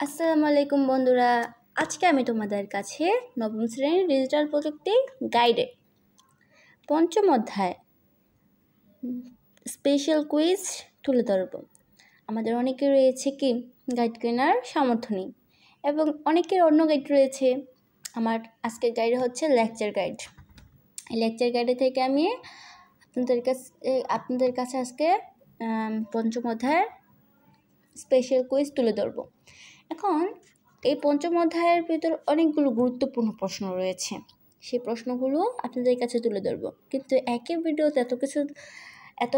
আসসালামু আলাইকুম বন্ধুরা। আজকে আমি তোমাদের কাছে নবম শ্রেণীর ডিজিটাল প্রযুক্তি গাইডে পঞ্চম অধ্যায় স্পেশাল কুইজ তুলে ধরব। আমাদের অনেকের রয়েছে কি গাইড কেনার সামর্থ্য নেই এবং অনেকের অন্য গাইড রয়েছে। আমার আজকের গাইড হচ্ছে লেকচার গাইড। এই লেকচার গাইডে থেকে আমি আপনাদের কাছে আজকে পঞ্চম অধ্যায়ের স্পেশাল কুইজ তুলে ধরব। এখন এই পঞ্চম অধ্যায়ের ভিতর অনেকগুলো গুরুত্বপূর্ণ প্রশ্ন রয়েছে, সেই প্রশ্নগুলো আপনাদের কাছে তুলে ধরব। কিন্তু একই ভিডিওতে এত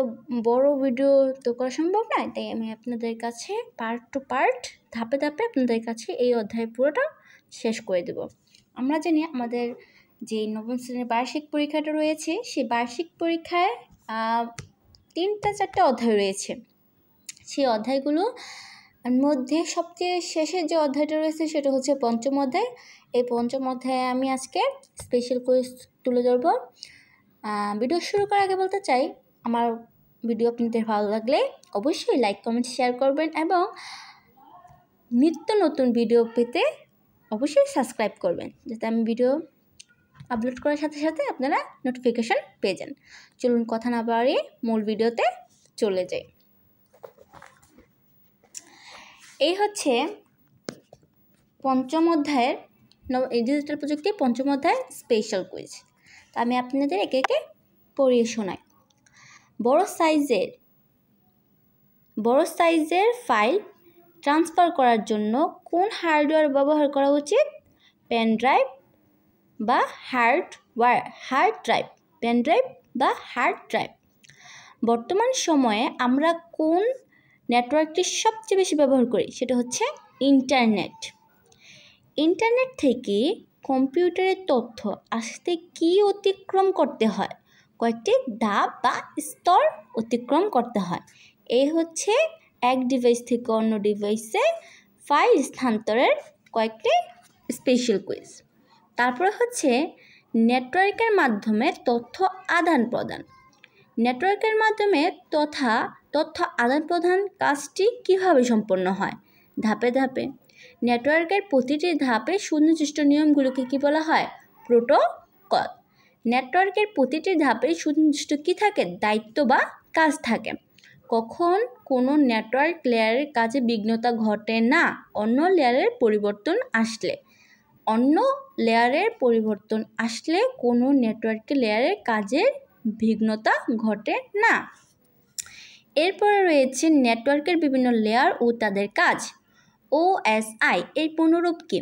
বড় ভিডিও তো করা সম্ভব নয়, তাই আমি আপনাদের কাছে পার্ট টু পার্ট ধাপে ধাপে আপনাদের কাছে এই অধ্যায় পুরোটা শেষ করে দেব। আমরা জানি আমাদের যে নবম শ্রেণীর বার্ষিক পরীক্ষাটা রয়েছে, সেই বার্ষিক পরীক্ষায় 3-4টা অধ্যায় রয়েছে। সেই অধ্যায়গুলো মধ্যে সবচেয়ে শেষের যে অধ্যায়টা রয়েছে সেটা হচ্ছে পঞ্চম অধ্যায়। এই পঞ্চম অধ্যায়ে আমি আজকে স্পেশাল কুইজ তুলে ধরব। ভিডিও শুরু করার আগে বলতে চাই, আমার ভিডিও আপনাদের ভালো লাগলে অবশ্যই লাইক কমেন্ট শেয়ার করবেন এবং নিত্য নতুন ভিডিও পেতে অবশ্যই সাবস্ক্রাইব করবেন, যাতে আমি ভিডিও আপলোড করার সাথে সাথে আপনারা নোটিফিকেশন পেয়ে যান। চলুন কথা না বাড়িয়ে মূল ভিডিওতে চলে যাই। এই হচ্ছে পঞ্চম অধ্যায়ের ডিজিটাল প্রযুক্তি পঞ্চম অধ্যায়ের স্পেশাল কুইজ। তা আমি আপনাদের একে একে পড়িয়ে শোনাই। বড় সাইজের ফাইল ট্রান্সফার করার জন্য কোন হার্ডওয়্যার ব্যবহার করা উচিত? পেন ড্রাইভ বা হার্ড ড্রাইভ। বর্তমান সময়ে আমরা কোন নেটওয়ার্কটি সবচেয়ে বেশি ব্যবহার করি? সেটা হচ্ছে ইন্টারনেট থেকে কম্পিউটারের তথ্য আসতে কি অতিক্রম করতে হয়? কয়েকটি ধাপ বা স্তর অতিক্রম করতে হয়। এই হচ্ছে এক ডিভাইস থেকে অন্য ডিভাইসে ফাইল স্থানান্তরের কয়েকটি স্পেশাল কুইজ। তারপর হচ্ছে নেটওয়ার্কের মাধ্যমে তথ্য আদান প্রদান। নেটওয়ার্কের মাধ্যমে তথ্য আদান প্রদান কাজটি কীভাবে সম্পন্ন হয়? ধাপে ধাপে। নেটওয়ার্কের প্রতিটি ধাপে সুনির্দিষ্ট নিয়মগুলোকে কী বলা হয়? প্রোটোকল। নেটওয়ার্কের প্রতিটি ধাপে সুনির্দিষ্ট কী থাকে? দায়িত্ব বা কাজ থাকে। কখন কোনো নেটওয়ার্ক লেয়ারের কাজে বিঘ্নতা ঘটে না? অন্য লেয়ারের পরিবর্তন আসলে কোনো নেটওয়ার্ক লেয়ারের কাজের বিঘ্নতা ঘটে না। এরপরে রয়েছে নেটওয়ার্কের বিভিন্ন লেয়ার ও তাদের কাজ। OSI এর পুনরূপ কি?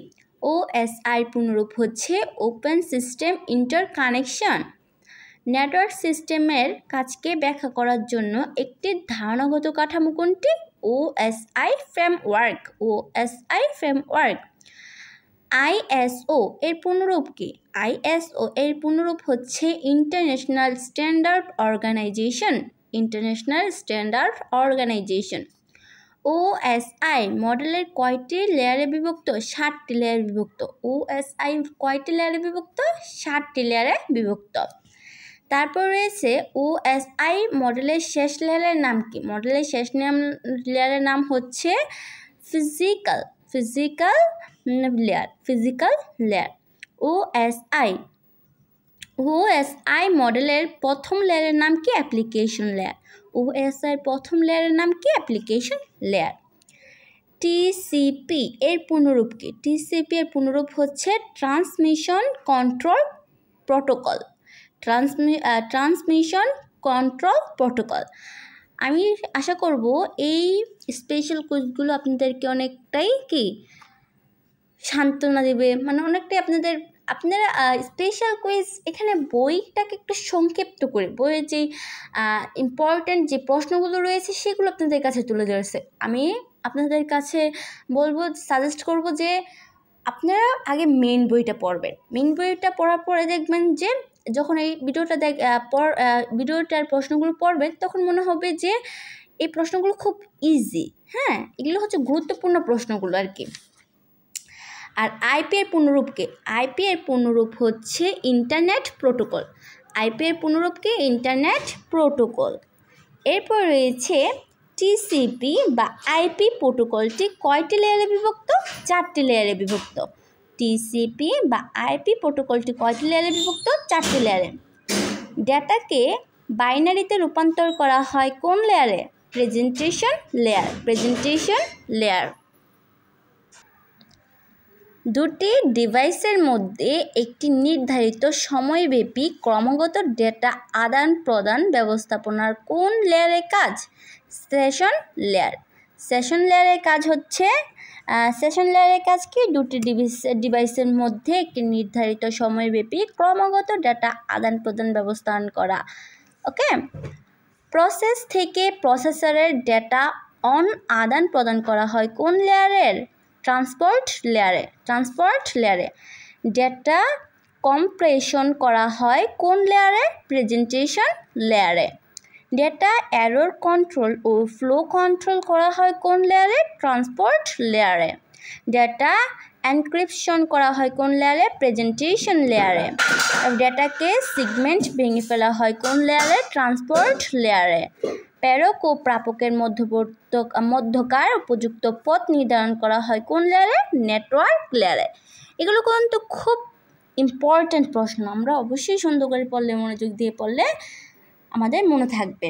OSI পুনরূপ হচ্ছে ওপেন সিস্টেম ইন্টারকানেকশন। নেটওয়ার্ক সিস্টেমের কাজকে ব্যাখ্যা করার জন্য একটি ধারণাগত কাঠামো কোনটি? OSI framework. ISO এর পুনরূপ কি? ISO এর পুনরূপ হচ্ছে ইন্টারন্যাশনাল স্ট্যান্ডার্ড অর্গানাইজেশন। OSI মডেলের কয়টি লেয়ারে বিভক্ত? 7টি লেয়ারে বিভক্ত। OSI কয়টি লেয়ারে বিভক্ত? 7টি লেয়ারে বিভক্ত। তারপর রয়েছে OSI মডেলের শেষ লেয়ারের নাম কি? মডেলের শেষ লেয়ারের নাম হচ্ছে ফিজিক্যাল লেয়ার। OSI মডেলের প্রথম লেয়ারের নাম কি? Application layer. OSI প্রথম লেয়ারের নাম কি? Application layer. TCP এর পুনরূপ কি? TCP এর পুনরূপ হচ্ছে ট্রান্সমিশন কন্ট্রোল প্রোটোকল। আমি আশা করব এই স্পেশাল কুইজগুলো আপনাদেরকে অনেকটাই সান্ত্বনা দেবে, অনেকটাই আপনারা স্পেশাল কুইজ এখানে বইটাকে একটু সংক্ষিপ্ত করে বইয়ের যে ইম্পর্ট্যান্ট যে প্রশ্নগুলো রয়েছে সেগুলো আপনাদের কাছে তুলে ধরেছে। আমি আপনাদের কাছে সাজেস্ট করব যে আপনারা আগে মেইন বইটা পড়বেন। মেইন বইটা পড়ার পরে দেখবেন যে যখন এই ভিডিওটার প্রশ্নগুলো পড়বেন তখন মনে হবে যে এই প্রশ্নগুলো খুব ইজি। এগুলো হচ্ছে গুরুত্বপূর্ণ প্রশ্নগুলো আর কি। আর IP এর পুনরূপ কি? IP এর পুনরূপ হচ্ছে ইন্টারনেট প্রোটোকল। IP এর পুনরূপ কি? Internet protocol. এরপর রয়েছে টিসিপি বা আইপি প্রোটোকলটি কয়টি লেয়ারে বিভক্ত? 4টি লেয়ারে বিভক্ত। টিসিপি বা আইপি প্রোটোকলটি কয়টি লেয়ারে বিভক্ত? 4টি লেয়ারে। ডেটাকে বাইনারিতে রূপান্তর করা হয় কোন লেয়ারে? Presentation layer. Presentation layer. দুটি ডিভাইসের মধ্যে একটি নির্ধারিত সময়ব্যাপী ক্রমাগত ডেটা আদান প্রদান ব্যবস্থাপনার কোন লেয়ারের কাজ? Session layer. সেশন লেয়ারের কাজ হচ্ছে সেশন লেয়ারের কাজ কি? দুটি ডিভাইসের মধ্যে একটি নির্ধারিত সময়ব্যাপী ক্রমাগত ডেটা আদান প্রদান ব্যবস্থাপনা করা। ওকে। প্রসেস থেকে প্রসেসরের ডেটা আদান প্রদান করা হয় কোন লেয়ারের? ট্রান্সপোর্ট লেয়ারে। ট্রান্সপোর্ট লেয়ারে। ডেটা কম্প্রেশন করা হয় কোন লেয়ারে? প্রেজেন্টেশন লেয়ারে। ডেটা এরর কন্ট্রোল ও ফ্লো কন্ট্রোল করা হয় কোন লেয়ারে? ট্রান্সপোর্ট লেয়ারে। ডেটা এনক্রিপশন করা হয় কোন লেয়ারে? প্রেজেন্টেশন লেয়ারে। ডেটাকে সেগমেন্ট ভেঙে ফেলা হয় কোন লেয়ারে? ট্রান্সপোর্ট লেয়ারে। প্রেরক ও প্রাপকের মধ্যকার উপযুক্ত পথ নির্ধারণ করা হয় কোন লেয়ারে? নেটওয়ার্ক লেয়ারে। এগুলো কিন্তু খুব ইম্পর্ট্যান্ট প্রশ্ন, আমরা অবশ্যই সুন্দর করে পড়লে, মনোযোগ দিয়ে পড়লে আমাদের মনে থাকবে।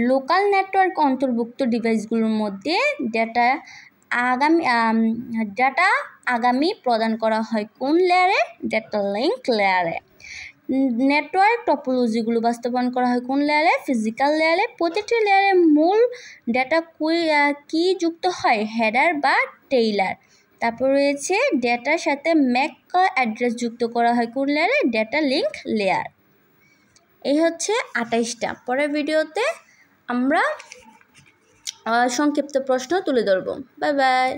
লোকাল নেটওয়ার্ক অন্তর্ভুক্ত ডিভাইসগুলোর মধ্যে ডেটা আগামী প্রদান করা হয় কোন লেয়ারে? ডেটা লিঙ্ক লেয়ারে। নেটওয়ার্ক টপোলজিগুলো বাস্তবায়ন করা হয় কোন লেয়ারে? ফিজিক্যাল লেয়ারে। প্রতিটি লেয়ারে মূল ডেটা কি যুক্ত হয়? হেডার বা টেইলার। তারপর রয়েছে ডেটার সাথে ম্যাক অ্যাড্রেস যুক্ত করা হয় কোন লেয়ারে? Data link layer. এই হচ্ছে 28টা। পরের ভিডিওতে আমরা সংক্ষিপ্ত প্রশ্ন তুলে ধরব। Bye bye.